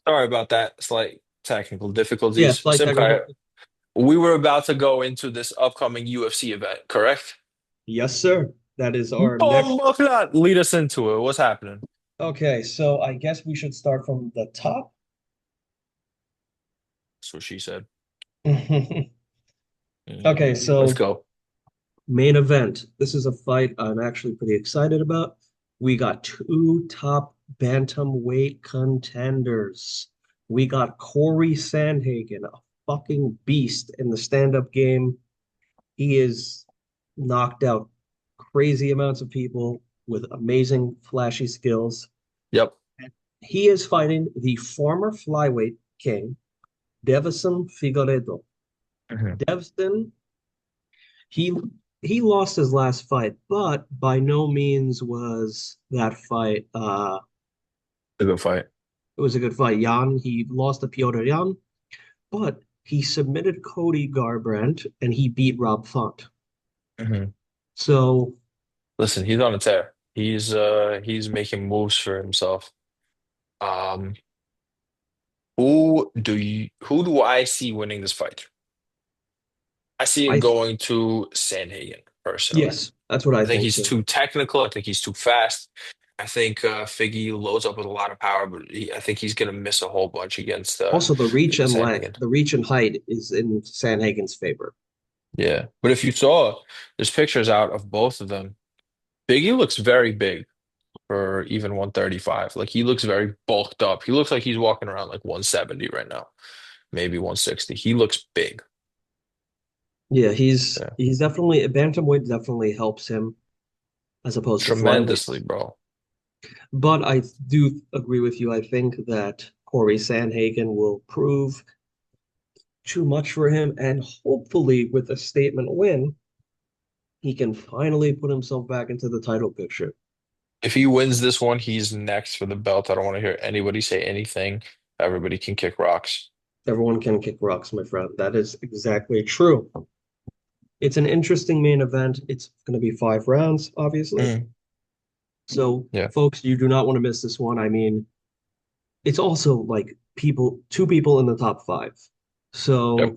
Sorry about that. Slight technical Yeah, difficulties. slight technical. Simkai, we were about to go into this upcoming UFC event, correct? Yes, sir. That is our next. Bomba lead us into it. What's happening? Okay, so I guess we should start from the top. That's what she said. Okay, Let's so go. main event. This is a fight I'm actually pretty excited about. We got two top bantamweight contenders. We got Corey Sandhagen, a fucking beast in the stand-up game. He is knocked out crazy amounts of people with amazing, flashy skills. Yep. He is fighting the former flyweight king, Devison Figueiredo. Mhm. Devson, he he lost his last fight, but by no means was that fight A good fight. it was a good fight. He lost to Piotr Jan, but he submitted Cody Garbrandt and he beat Rob Font. Mhm. So Listen, he's on a tear. He's making moves for himself. Um, who do I see winning this fight? I see it I going to Sandhagen, personally. yes, that's what I I think think he's too. too technical. I think he's too fast. I think Figgy loads up with a lot of power, but I think he's going to miss a whole bunch Also, the reach and length, Sandhagen. the reach and height is in Sandhagen's favor. Yeah. But if you saw, there's pictures out of both of them. Figgy looks very big for even 135. Like he looks very bulked up. He looks like he's walking around like 170 right now, maybe 160. He looks big. Yeah, he's Yeah. he's definitely bantamweight definitely helps him as opposed to Tremendously, flyweights. bro. But I do agree with you. I think that Corey Sandhagen will prove too much for him, and hopefully, with a statement win, he can finally put himself back into the title picture. If he wins this one, he's next for the belt. I don't want to hear anybody say anything. Everybody can kick rocks. Everyone can kick rocks, my friend. That is exactly true. It's an interesting main event. It's going to be 5 rounds, obviously. Mm, So, yeah. folks, you do not want to miss this one. I mean, it's also like two people in the top five. Yep. So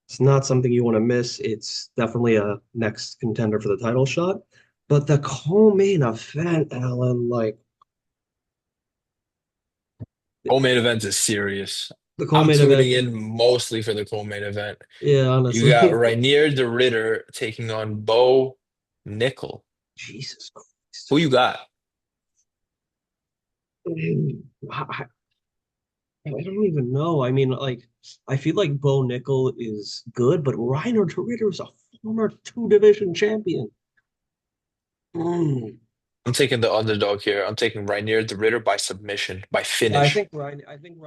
it's not something you want to miss. It's definitely a next contender for the title shot. But the co-main event, Alan, like Co-main event is serious. the I'm co-main event tuning is, in mostly for the co-main event. yeah, You got honestly, Rainier de Ritter taking on Bo Nickel. Jesus Christ. Who you got? I, I don't even know. I mean, like, I feel like Bo Nickel is good, but Reiner Ritter is a former two-division champion. Mm. I'm taking the underdog here. I'm taking Rainier de Ritter by submission, by finish. I think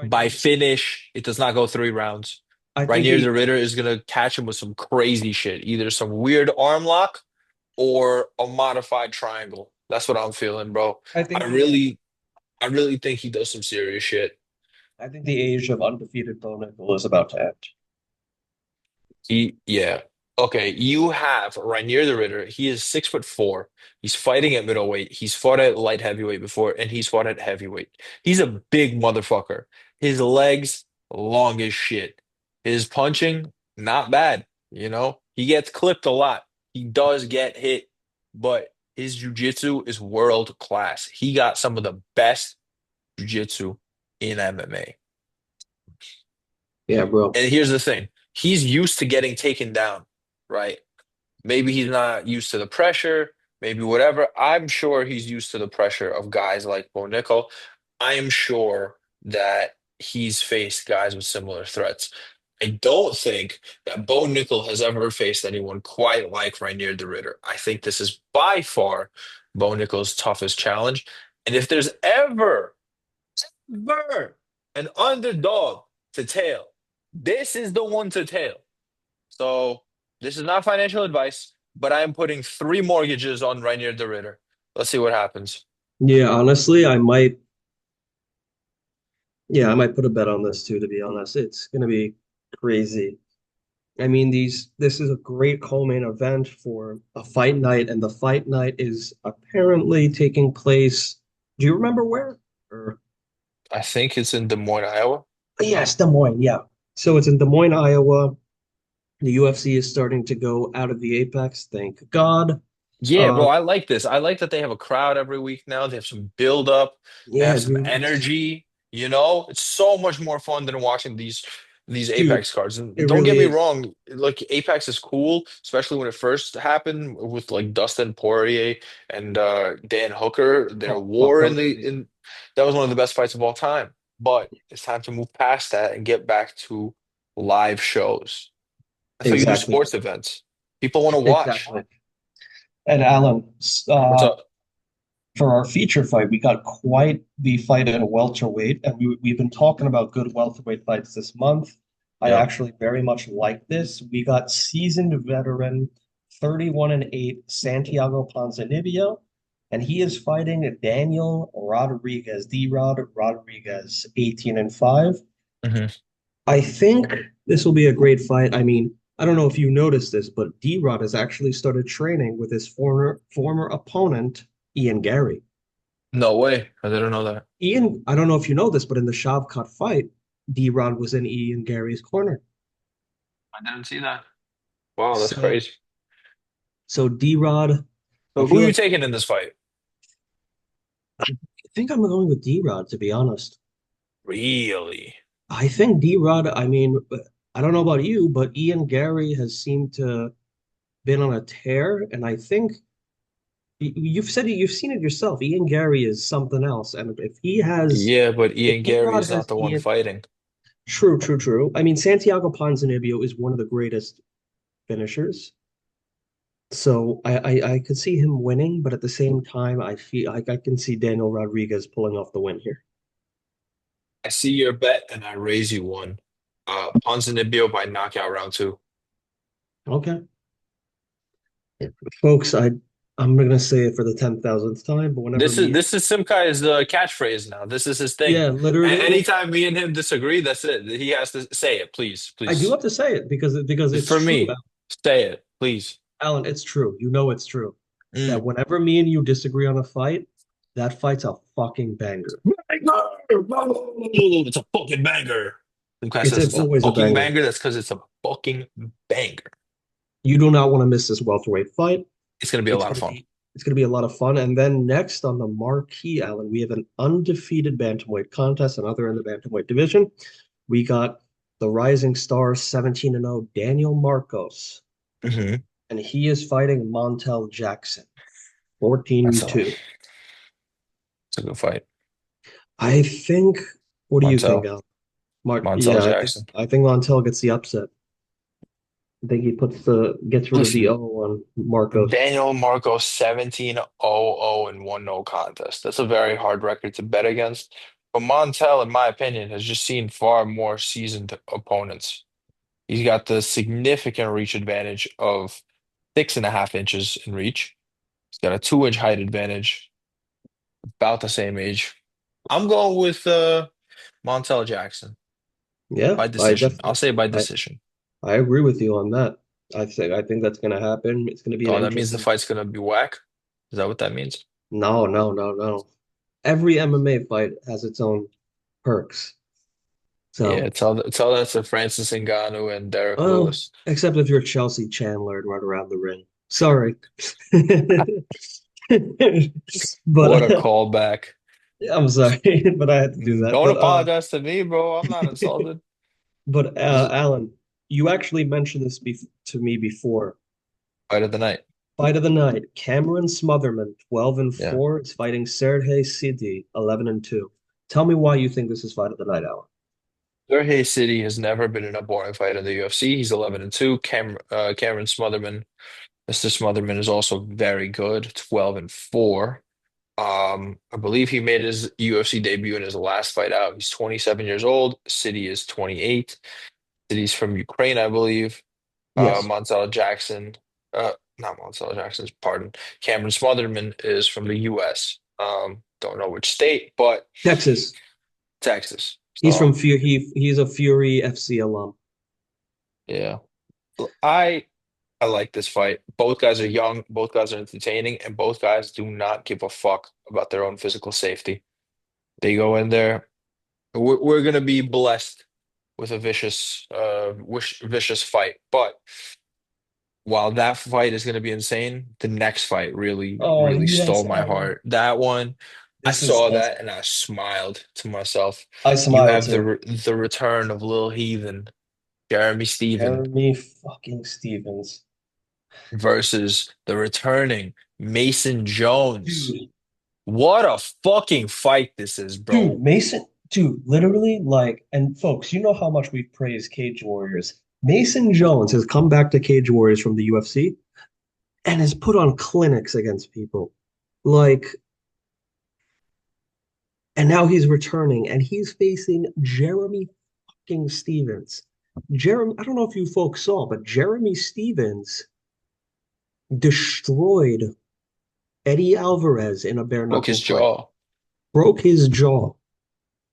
By Reiner. finish, it does not go 3 rounds. I think Rainier he. de Ritter is gonna catch him with some crazy shit, either some weird arm lock or a modified triangle. That's what I'm feeling, bro. I I think the. really, I really think he does some serious shit. I think the age of undefeated Bo Nickel is about to end. Yeah. Okay, you have Rainier the Ritter. He is 6'4". He's fighting at middleweight. He's fought at light heavyweight before, and he's fought at heavyweight. He's a big motherfucker. His legs long as shit. His punching, not bad. He gets clipped a lot. He does get hit, but his jujitsu is world class. He got some of the best jujitsu in MMA. Yeah, bro. And here's the thing. He's used to getting taken down, right? Maybe he's not used to the pressure, maybe whatever. I'm sure he's used to the pressure of guys like Bo Nickel. I am sure that he's faced guys with similar threats. I don't think that Bo Nickel has ever faced anyone quite like Rainier de Ritter. I think this is by far Bo Nickel's toughest challenge. And if there's ever an underdog to tail, this is the one to tail. So this is not financial advice, but I am putting 3 mortgages on Rainier de Ritter. Let's see what happens. Yeah, honestly, I might. Yeah, I might put a bet on this too. To be honest, it's gonna be crazy. I mean, this is a great co-main event for a fight night, and the fight night is apparently taking place. Do you remember where? Or I think it's in Des Moines, Iowa. Yes, Des Moines. Yeah. So it's in Des Moines, Iowa. The UFC is starting to go out of the Apex. Thank God. Yeah, bro, Um, I like this. I like that they have a crowd every week now. They have some build up. They yeah, have some dude. energy. It's so much more fun than watching these Dude, Apex cards. And it don't get really me is. wrong, like Apex is cool, especially when it first happened with like Dustin Poirier and Dan Hooker. Their Oh, fuck, war that in was the amazing. in that was one of the best fights of all time. But it's time to move past that and get back to live shows. That's how you do Exactly. sports events. People want to watch. Exactly. And Alan, What's up? for our feature fight, we got quite the fight at a welterweight, and we've been talking about good welterweight fights this month. I Yep. actually very much like this. We got seasoned veteran, 31 and 8, Santiago Ponzinibbio, and he is fighting Daniel Rodriguez, D-Rod Rodriguez, 18 and 5. Mhm. I think this will be a great fight. I mean, I don't know if you noticed this, but D-Rod has actually started training with his former opponent, Ian Gary. No way. I didn't know that. Ian, I don't know if you know this, but in the Shavkat fight, D-Rod was in Ian Gary's corner. I didn't see that. Wow, that's So, crazy. so D-Rod, I So who feel are you like taking in this fight? I think I'm going with D-Rod, to be honest. Really? I think D-Rod, I mean, I don't know about you, but Ian Gary has seemed to been on a tear, and I think you've said it, you've seen it yourself. Ian Gary is something else, and Yeah, but if Ian Gary D-Rod is not has the one Ian, fighting. true, true, true. I mean, Santiago Ponzinibbio is one of the greatest finishers. So I could see him winning, but at the same time, I feel like I can see Daniel Rodriguez pulling off the win here. I see your bet and I raise you one. Ponzinibbio by knockout round two. Okay, folks, I'm gonna say it for the 10,000th time, but whenever This is me and this is Simkai's catchphrase now. This is his thing. yeah, literally, Anytime me and him disagree, that's it. He has to say it, please, I do please. have to say it because it's For true, me, say it, please. Alan. It's true. You know it's true that Mm. whenever me and you disagree on a fight, that fight's a fucking banger. Banger! It's a fucking banger. Simkai It's says it's a always a fucking banger. banger. That's because it's a fucking banger. You do not want to miss this welterweight fight. It's gonna be a It's lot of gonna fun. be it's gonna be a lot of fun. And then next on the marquee, Alan, we have an undefeated bantamweight contest, another in the bantamweight division. We got the rising star 17 and 0 Daniel Marcos, Hmm. and he is fighting Montel Jackson, That's a 14-2. it's a good fight. I think what do you think, Montel. Alan? Mark, Montel yeah, Jackson. I think Montel gets the upset. I think he gets rid of the Listen, O on Marcos. Daniel Marcos 17-0-0 and 1 no contest. That's a very hard record to bet against. But Montel, in my opinion, has just seen far more seasoned opponents. He's got the significant reach advantage of 6.5 inches in reach. He's got a 2 inch height advantage, about the same age. I'm going with Montel Jackson Yeah, by I decision. I'll definitely say by I decision. I agree with you on that. I think that's going to happen. It's going to be an Oh, that means the interesting. fight's gonna be whack. Is that what that means? No, no, no, no. Every MMA fight has its own perks. Yeah, So, tell that to Francis Ngannou and Derek well, Lewis. except if you're Chelsea Chandler and run around the ring. Sorry. What a But callback. I'm sorry, but I had to do that. Don't apologize to me, bro. I'm not insulted. But This is Alan, you actually mentioned this to me before. fight of the night. Fight of the night. Cameron Smotherman, 12 and Yeah. 4, is fighting Sergey Sidi, 11 and 2. Tell me why you think this is fight of the night, Alan. Jorge City has never been in a boring fight in the UFC. He's 11-2. Cameron Smotherman, Mr. Smotherman is also very good, 12-4. I believe he made his UFC debut in his last fight out. He's 27 years old. City is 28. City's from Ukraine, I believe. Yes. Montel Jackson, not Montel Jackson's, pardon. Cameron Smotherman is from the U.S. Don't know which state, but Texas. Texas. He's from So He's a Fury FC alum. yeah, I like this fight. Both guys are young, both guys are entertaining, and both guys do not give a fuck about their own physical safety. They go in there. We're gonna be blessed with a vicious fight. But while that fight is gonna be insane, the next fight really, Oh, really yes, stole my Alan. heart. That one, I This is saw that's that and I smiled to myself. I You smiled have too. the return of Lil Heathen, Jeremy Steven, Jeremy fucking Stevens. versus the returning Mason Jones. Dude, What a fucking fight this is, dude, bro. Mason, dude, literally, like, and folks, you know how much we praise Cage Warriors. Mason Jones has come back to Cage Warriors from the UFC and has put on clinics against people. Like, and now he's returning and he's facing Jeremy fucking Stevens. Jeremy, I don't know if you folks saw, but Jeremy Stevens destroyed Eddie Alvarez in a bare Broke knuckle his fight, jaw. broke his jaw.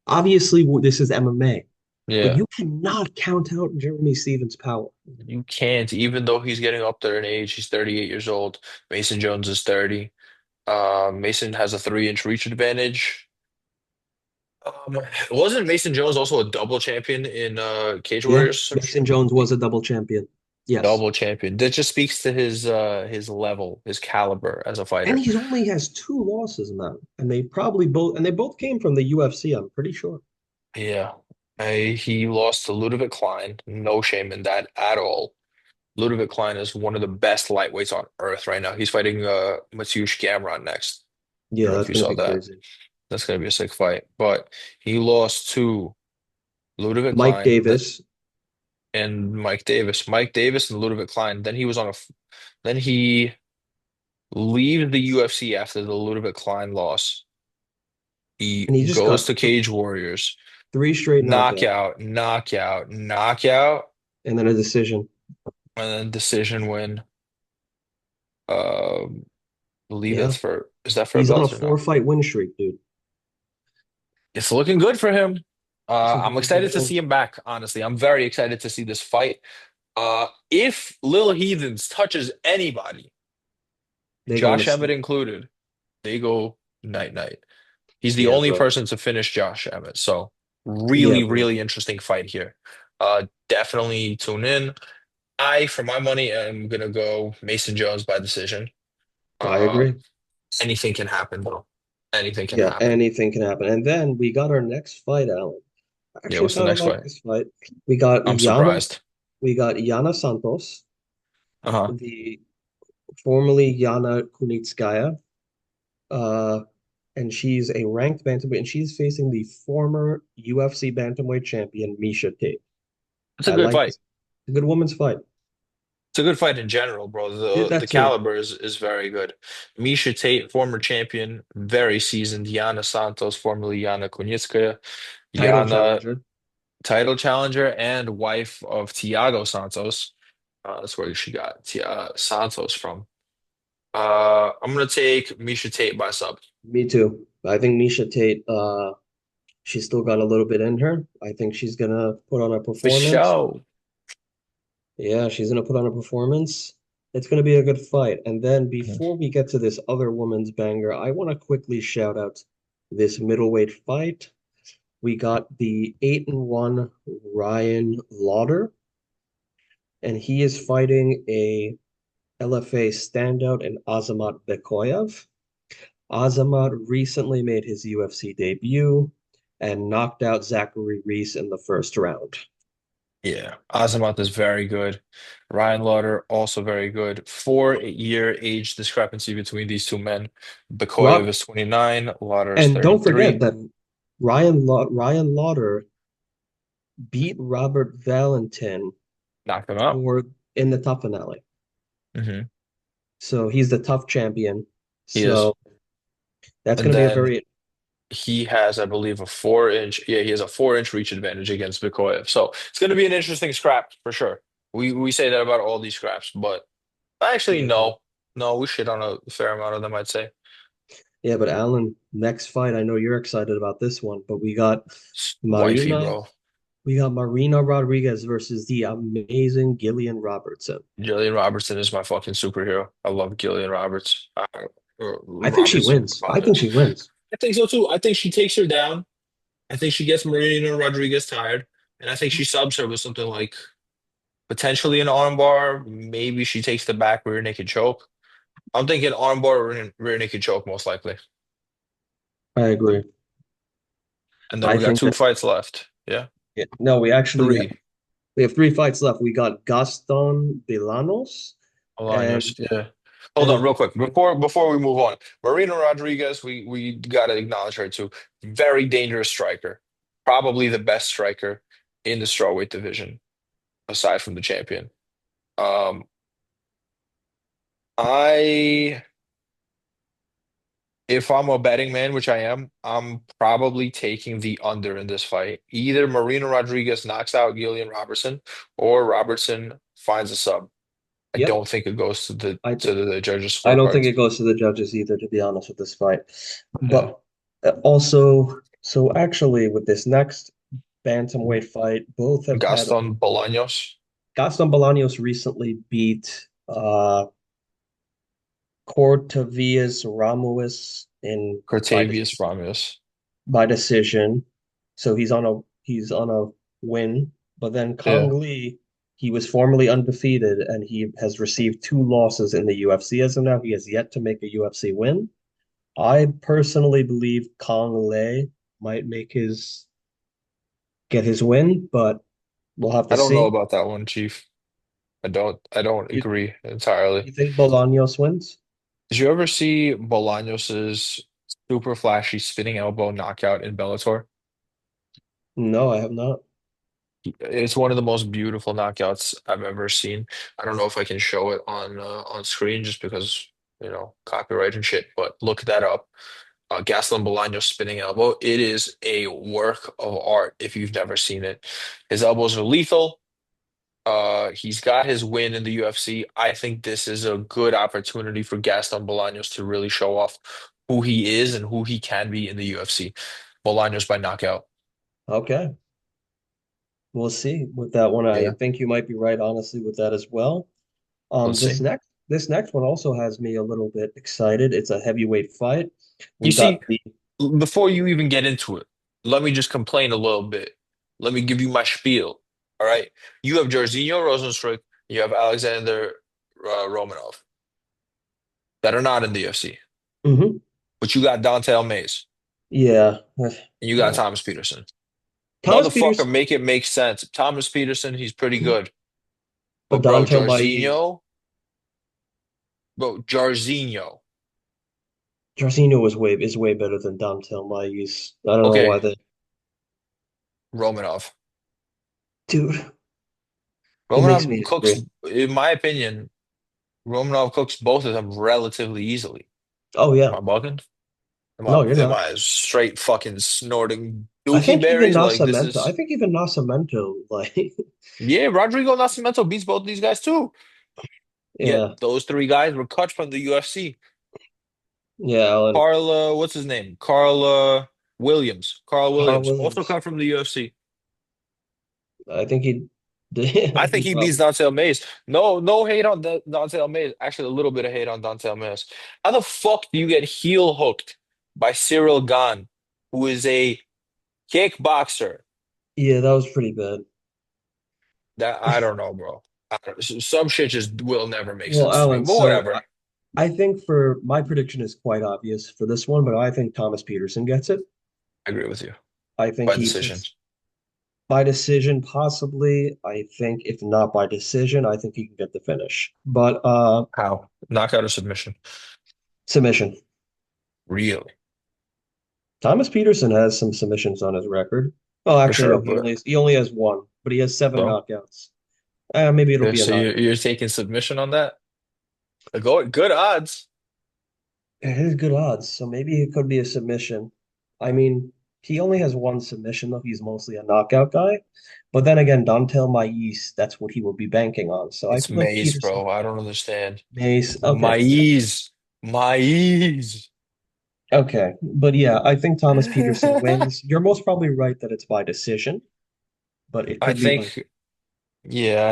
Obviously, this is MMA, but Yeah. you cannot count out Jeremy Stevens' power. You can't, even though he's getting up there in age, he's 38 years old. Mason Jones is 30. Mason has a 3-inch reach advantage. Wasn't Mason Jones also a double champion in Cage Yeah, Warriors? Some Mason shit? Jones was a double champion. Yes. Double champion. That just speaks to his level, his caliber as a And fighter. he only has two losses now. And they both came from the UFC, I'm pretty sure. Yeah. He lost to Ludovic Klein. No shame in that at all. Ludovic Klein is one of the best lightweights on earth right now. He's fighting Mateusz Gamrot next. I Yeah, don't know if that's you gonna saw be that. crazy. That's going to be a sick fight. But he lost to Ludovic Mike Klein Davis. and Mike Davis. Mike Davis and Ludovic Klein. Then he leaves the UFC after the Ludovic Klein loss. He And he just goes got to Cage Warriors. three straight knockouts Knockout, knockout, knockout, and then a decision. and then decision win. Um, believe Yeah. that's for is that for a He's on a belt or no? four-fight win streak, dude. It's looking good for him. It's I'm looking good for excited to him. see him back, honestly. I'm very excited to see this fight. If Lil Heathens touches anybody, They going to Josh Emmett sleep. included, they go night night. He's the Yeah, only bro. person to finish Josh Emmett. So Yeah, really, bro. really interesting fight here. Definitely tune in. For my money, am gonna go Mason Jones by decision. I Uh, agree. anything can happen, though. Anything can Yeah, happen. anything can happen. And then we got our next fight, Alan. I Yeah, actually what's the kind of next like fight? this fight. We got I'm Yana, surprised. we got Yana Santos, Uh-huh. the formerly Yana Kunitskaya, uh, and she's a ranked bantamweight, and she's facing the former UFC bantamweight champion Misha Tate. It's a I good like fight. this. It's a good woman's fight. It's a good fight in general, bro. Did The that too. caliber is very good. Misha Tate, former champion, very seasoned. Yana Santos, formerly Yana Kunitskaya. Title Yana, challenger. title challenger and wife of Thiago Santos. That's where she got Santos from. I'm gonna take Misha Tate by sub. Me too. I think Misha Tate, she's still got a little bit in her. I think she's gonna put on a For performance. sure. Yeah, she's gonna put on a performance. It's gonna be a good fight. And then before we get to this other woman's banger, I want to quickly shout out this middleweight fight. We got the 8-1 Ryan Lauder, and he is fighting a LFA standout in Azamat Bekoyev. Azamat recently made his UFC debut and knocked out Zachary Reese in the first round. Yeah, Azamat is very good. Ryan Lauder also very good. 4-year age discrepancy between these two men. Bekoyev Rock, is 29, Lauder is and don't forget 33. that Ryan Lauder beat Robert Valentin Knocked him out. for in the tough finale. Hmm. So he's the tough champion. He is. So that's And going to be a then very he has, I believe, a 4-inch. Yeah, he has a 4-inch reach advantage against Bekoyev. So it's going to be an interesting scrap for sure. We say that about all these scraps, but actually, yeah, bro. no. No, we shit on a fair amount of them, I'd say. Yeah, but Alan, next fight, I know you're excited about this one, but Wifey, Marina, bro. we got Marina Rodriguez versus the amazing Gillian Robertson. Gillian Robertson is my fucking superhero. I love Gillian Roberts. I think she Robertson. wins. I think Apologize. she wins. I think so too. I think she takes her down. I think she gets Marina Rodriguez tired, and I think she subs her with something like potentially an armbar. Maybe she takes the back rear naked choke. I'm thinking armbar or rear naked choke most likely. I agree. And then I we got think two that fights left. Yeah, yeah, no, three. we have three fights left. We got Gaston Belanos Bolaños. and Yeah. Hold on, and real quick. Before we move on, Marina Rodriguez, we gotta acknowledge her too. Very dangerous striker. Probably the best striker in the strawweight division, aside from the champion. Um, I If I'm a betting man, which I am, I'm probably taking the under in this fight. Either Marina Rodriguez knocks out Gillian Robertson, or Robertson finds a sub. I yep, don't think it goes to the I judges' I don't think scorecards. it goes to the judges either, to be honest with this fight. Yeah. But also, so actually, with this next bantamweight fight, both have had Gaston Bolaños, Gaston Bolaños recently beat Cortavias Ramos in Cortavius Ramos. by decision. So he's on a win. But then Yeah. Kong Lee, he was formerly undefeated and he has received two losses in the UFC as of now. He has yet to make a UFC win. I personally believe Kong Lee might get his win, but we'll have to I don't know see. about that one, Chief. I don't You, agree entirely. you think Bolaños wins? Did you ever see Bolaños's super flashy spinning elbow knockout in Bellator? No, I have not. It's one of the most beautiful knockouts I've ever seen. I don't know if I can show it on screen just because, copyright and shit, but look that up. Gaston Bolaños spinning elbow. It is a work of art if you've never seen it. His elbows are lethal. He's got his win in the UFC. I think this is a good opportunity for Gaston Bolaños to really show off who he is and who he can be in the UFC. Bolaños by knockout. Okay. We'll see with that one. I Yeah, think you might be right, honestly, with that as well. let's see. This next one also has me a little bit excited. It's a heavyweight fight. You We see, got the before you even get into it, let me just complain a little bit. Let me give you my spiel. All right. You have Jairzinho Rozenstruik, you have Alexander Romanov that are not in the UFC, Mhm. but you got Dante Almeida Yeah. and you got Uh, Thomas Peterson. Thomas Motherfucker, Peters, make it make sense. Thomas Peterson, he's pretty good. but But bro, Dontel Maiz. Jairzinho. Jarzinho is way better than Dontel Maiz. I don't know why Okay, they Romanov. dude, it makes Romanov me cooks, angry. in my opinion, Romanov cooks both of them relatively easily. Oh Am yeah. I bugging? Am I No, you're am not. I straight fucking snorting dookie I This is think even Nascimento, like yeah, Rodrigo Nascimento beats both these guys too. Yet yeah, those three guys were cut from the UFC. yeah, Alan Carla, what's his name? Carla Williams. Carl Carl Williams, also Williams. cut from the UFC. I think he did. I think He he beats probably Dante Almeida. No, no hate on Dante Almeida. Actually, a little bit of hate on Dante Almeida. How the fuck do you get heel hooked by Cyril Gane, who is a kickboxer? yeah, that was pretty bad. That I don't know, bro. Some shit just will never make Well, sense to me. Alan, But whatever. I think for my prediction is quite obvious for this one, but I think Thomas Peterson gets it. I agree with you. I think By he decision. takes by decision, possibly. I think if not by decision, I think he can get the finish. But How? Knockout or submission? submission. Really? Thomas Peterson has some submissions on his record. Oh, For actually, sure, no, but he only has one, but he has seven well, knockouts. Maybe it'll okay, be a so knockout. you're taking submission on that? Go good odds. It is good odds, so maybe it could be a submission. I mean, he only has one submission, though. He's mostly a knockout guy. But then again, Dontel Maiz, that's what he will be banking on. So I It's feel like Maze, Peterson, bro. I don't understand. Mace. Okay, Maze. Maze. okay. But yeah, I think Thomas Peterson wins. You're most probably right that it's by decision, but it I could be by. think, yeah,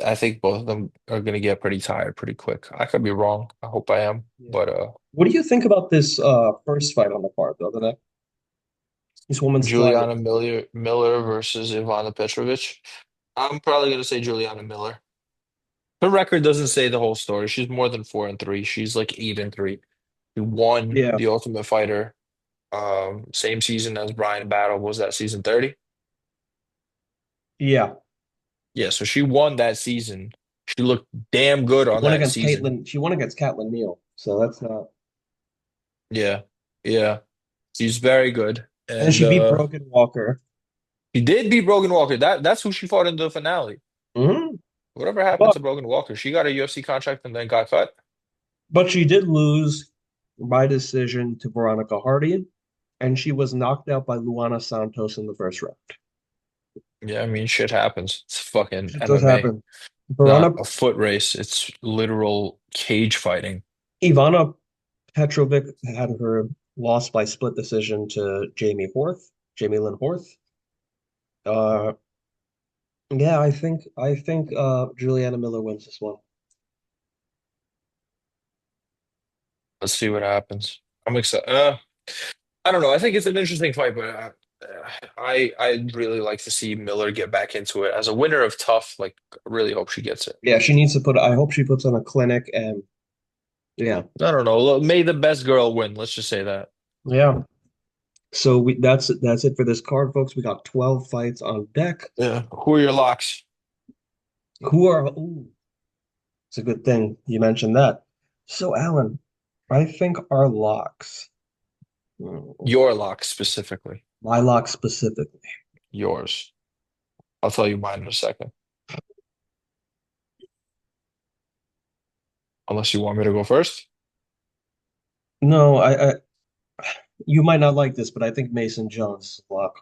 I think both of them are gonna get pretty tired pretty quick. I could be wrong. I hope I am. Yeah. But What do you think about this first fight on the card the other day? This woman's flying. Juliana Miller versus Ivana Petrovic. I'm probably gonna say Juliana Miller. Her record doesn't say the whole story. She's more than 4-3. She's like 8-3. She won Yeah, the Ultimate Fighter. Same season as Brian Battle. Was that season 30? yeah. Yeah, so she won that season. She looked damn good She on won that against season. Caitlin. She won against Caitlin Neal. So that's not. Yeah, yeah. She's very good. And And she beat Brogan Walker. she did beat Brogan Walker. That's who she fought in the finale. Hmm. Whatever happened But to Brogan Walker? She got a UFC contract and then got cut. but she did lose by decision to Veronica Hardy, and she was knocked out by Luana Santos in the first round. Yeah, I mean, shit happens. It's fucking It does MMA, happen. not Verona a foot race. It's literal cage fighting. Ivana Petrovic had her loss by split decision to Jamie Lynn Horth. Uh, yeah, I think Juliana Miller wins this one. Let's see what happens. I'm excited. I don't know. I think it's an interesting fight, but I'd really like to see Miller get back into it as a winner of Tough. Like, really hope she gets it. Yeah, she needs to put. I hope she puts on a clinic, and yeah, I don't know. Look, may the best girl win. Let's just say that. yeah. So that's it for this card, folks. We got 12 fights on deck. Yeah. Who are your locks? Who are? Ooh, it's a good thing you mentioned that. So, Alan, I think our locks, mm, Your locks specifically. my locks specifically. Yours. I'll tell you mine in a second. Unless you want me to go first. No, you might not like this, but I think Mason Jones is a lock.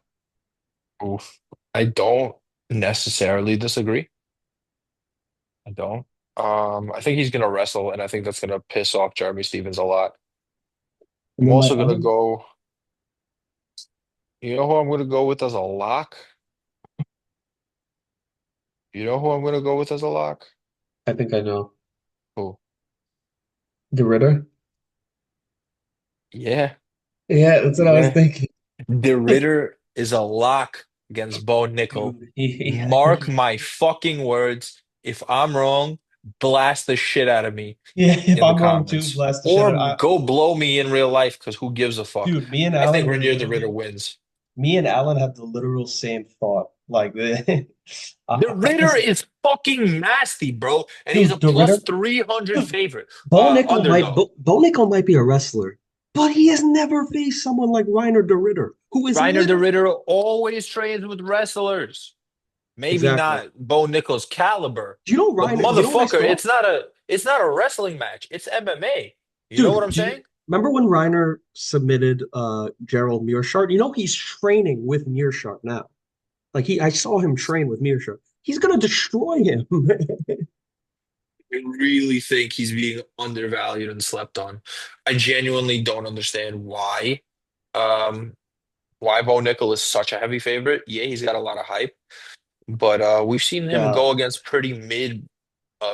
Oof. I don't necessarily disagree. I don't. I think he's gonna wrestle, and I think that's gonna piss off Jeremy Stevens a lot. And I'm then my also gonna other, go. You know who I'm gonna go with as a lock? You know who I'm gonna go with as a lock? I think I know. Who? The Ritter. Yeah, Yeah, that's what I was yeah. thinking. The Ritter is a lock against Bo Nickel. Dude, Mark my fucking words. If I'm wrong, blast the shit out of me yeah, if in the I'm wrong too, comments. blast the shit Or out. go blow me in real life because who gives a fuck? Dude, me and I think Alan were Rainier the Ritter literally, wins. me and Alan had the literal same thought. Like, The Ritter because, is fucking nasty, bro. And he's a dude, the plus Ritter, 300 dude, favorite. Underdog. Bo Nickel might be a wrestler, but he has never faced someone like Reiner de Ritter, who is Reiner the literally Ritter always trains with wrestlers. Maybe exactly. not Bo Nichols caliber, Do you know but Reiner? You know what I motherfucker, saw? it's not a wrestling match. It's MMA. You know what Dude, I'm do you saying? remember when Reiner submitted Gerald Meerschaert? You know he's training with Meerschaert now. Like I saw him train with Meerschaert. He's gonna destroy him. I really think he's being undervalued and slept on. I genuinely don't understand um, why Bo Nickel is such a heavy favorite. Yeah, he's got a lot of hype, but we've seen him Yeah, go against pretty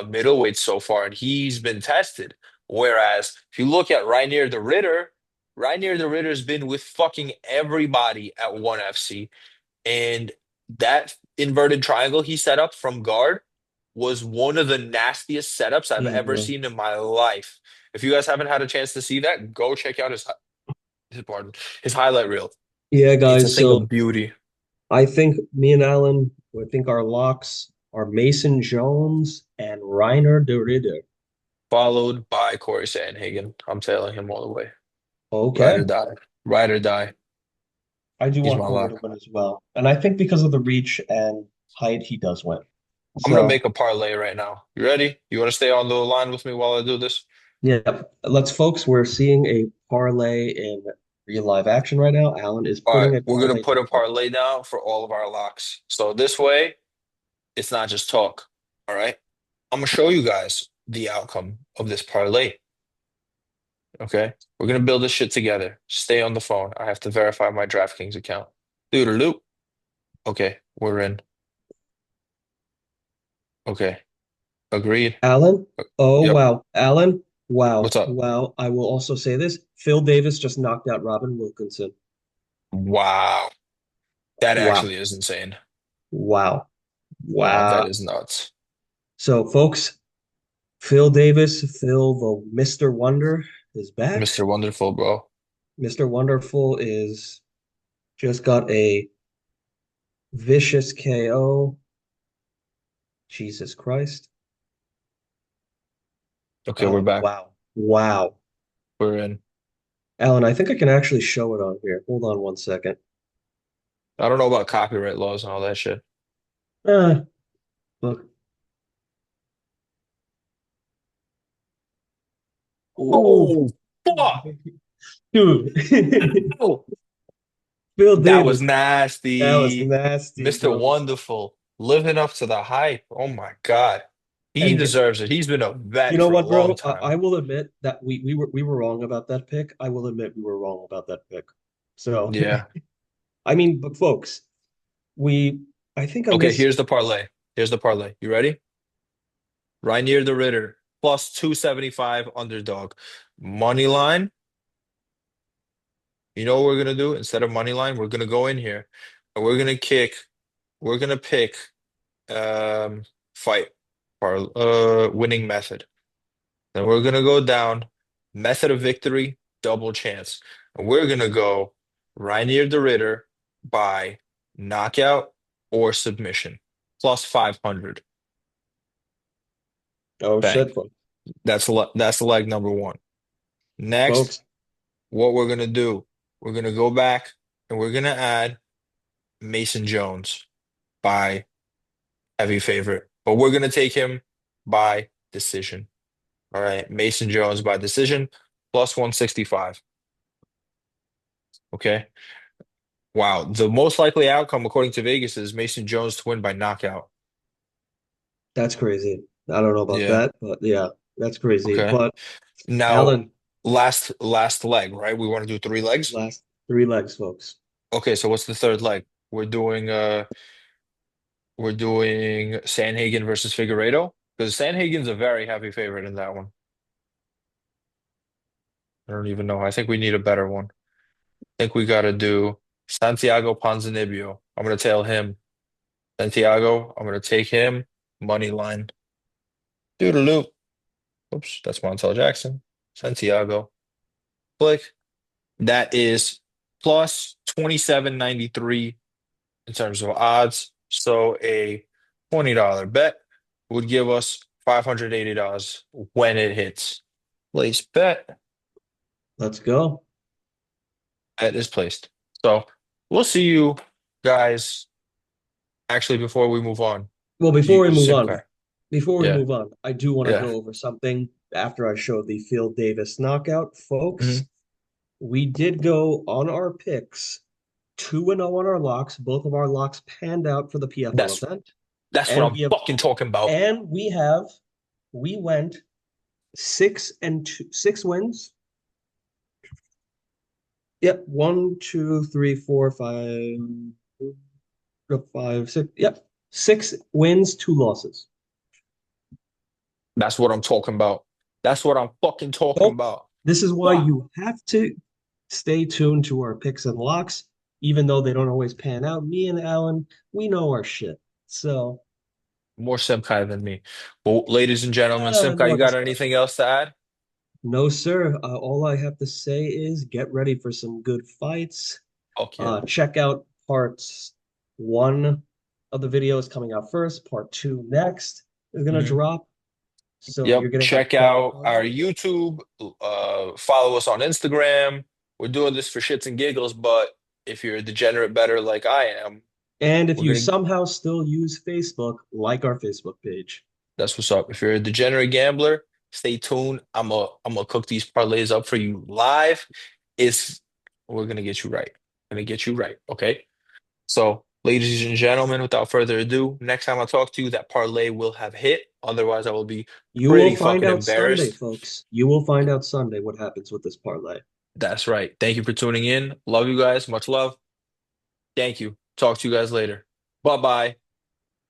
middleweight so far, and he's been tested. Whereas if you look at Rainier the Ritter's been with fucking everybody at ONE FC, and that inverted triangle he set up from guard was one of the nastiest setups I've ever yeah, seen in my life. If you guys haven't had a chance to see that, go check out his highlight reel. yeah, It's a guys. thing So of beauty. I think me and Alan, I think our locks are Mason Jones and Reiner de Ridder. Followed by Corey Sandhagen. I'm tailing him all the way. Ride or Okay. die. Ride or die. I do He's want my Corey to lock. win as well. And I think because of the reach and height, he does win. I'm gonna So make a parlay right now. You ready? You want to stay on the line with me while I do this? yeah, let's folks, we're seeing a parlay in real live action right now. Alan is All right, putting a we're gonna parlay put a together. parlay down for all of our locks. So this way, it's not just talk. All right. I'm gonna show you guys the outcome of this parlay. Okay. We're gonna build this shit together. Stay on the phone. I have to verify my DraftKings account. Loop. Okay, we're in. Okay. Agreed. Alan, oh Yep. wow. Alan, wow. What's up? Wow. I will also say this. Phil Davis just knocked out Robin Wilkinson. Wow. That Wow. actually is insane. Wow. Wow, Wow. that is nuts. So, folks, Phil Davis, Phil the Mr. Wonder is back. Mr. Wonderful, bro. Mr. Wonderful is just got a vicious KO. Jesus Christ. Okay, we're back. Wow. Wow. We're in. Alan, I think I can actually show it on here. Hold on one second. I don't know about copyright laws and all that shit. Uh, look. Ooh. Oh, fuck. Dude. Oh, Phil that was Davis. That was nasty. nasty, Mr. bro. Wonderful. Living up to the hype. Oh my God. He And deserves it. He's been a you vet know for a what, long bro? time. I will admit that we were wrong about that pick. I will admit we were wrong about that pick. So, Yeah. I mean, but folks, we I think I Okay, missed. here's the parlay. Here's the parlay. You ready? Rainier the Ritter plus 275 underdog. Money line. You know what we're gonna do? Instead of money line, we're gonna go in here and we're gonna pick um fight winning method. Then we're gonna go down method of victory, double chance. And we're gonna go Rainier the Ritter by knockout or submission. Plus 500. Oh Bang. shit, folks. That's leg number one. Next, Folks, what we're gonna do, we're gonna go back and we're gonna add Mason Jones by heavy favorite, but we're gonna take him by decision. All right, Mason Jones by decision plus 165. Okay. Wow. The most likely outcome, according to Vegas, is Mason Jones to win by knockout. that's crazy. I don't know about Yeah. that, but yeah, that's crazy. Okay. But Now, Alan, last leg, right? We want to do three legs. last three legs, folks. Okay, so what's the third leg? We're doing Sanhagen versus Figueiredo because Sanhagen's a very heavy favorite in that one. I don't even know. I think we need a better one. I think we got to do Santiago Ponzinibbio. I'm going to tail him. Santiago, I'm going to take him. Money line. Doodaloo. Oops, that's Montel Jackson. Santiago. Click. That is plus 27.93 in terms of odds. So a $20 bet would give us $580 when it hits. Place bet. Let's go. Bet is placed. So we'll see you guys. Actually, before we move on, Well, you Simkai. Yeah, I do want to yeah. go over something after I show the Phil Davis knockout, Mhm. folks. We did go on our picks 2-0 on our locks. Both of our locks panned out for the PFL That's event. that's what And I'm fucking talking about. we went 6-2, 6 wins. Yep. 1, 2, 3, 4, 5, 6. Yep. 6 wins, 2 losses. That's what I'm talking about. That's what I'm fucking talking Folks, about. this is why Fuck. you have to stay tuned to our picks and locks, even though they don't always pan out. Me and Alan, we know our shit. So, More Simkai than me. Well, ladies and gentlemen, Simkai, you nothing got anything special. else to add? No, sir. All I have to say is get ready for some good fights. Fuck yeah. Check out parts one of the videos coming out first. Part two next is gonna Mhm. drop. So Yep. you're getting a Check full out our parlay. YouTube. Follow us on Instagram. We're doing this for shits and giggles, but if you're a degenerate better like I am, And if we're you gonna somehow still use Facebook, like our Facebook page. that's what's up. If you're a degenerate gambler, stay tuned. I'm gonna cook these parlays up for you live. It's we're gonna get you right. Gonna get you right. Okay. So, ladies and gentlemen, without further ado, next time I talk to you, that parlay will have hit. Otherwise, I will be You will pretty find fucking out Sunday, embarrassed. folks. You will find out Sunday what happens with this parlay. That's right. Thank you for tuning in. Love you guys. Much love. Thank you. Talk to you guys later. Bye bye.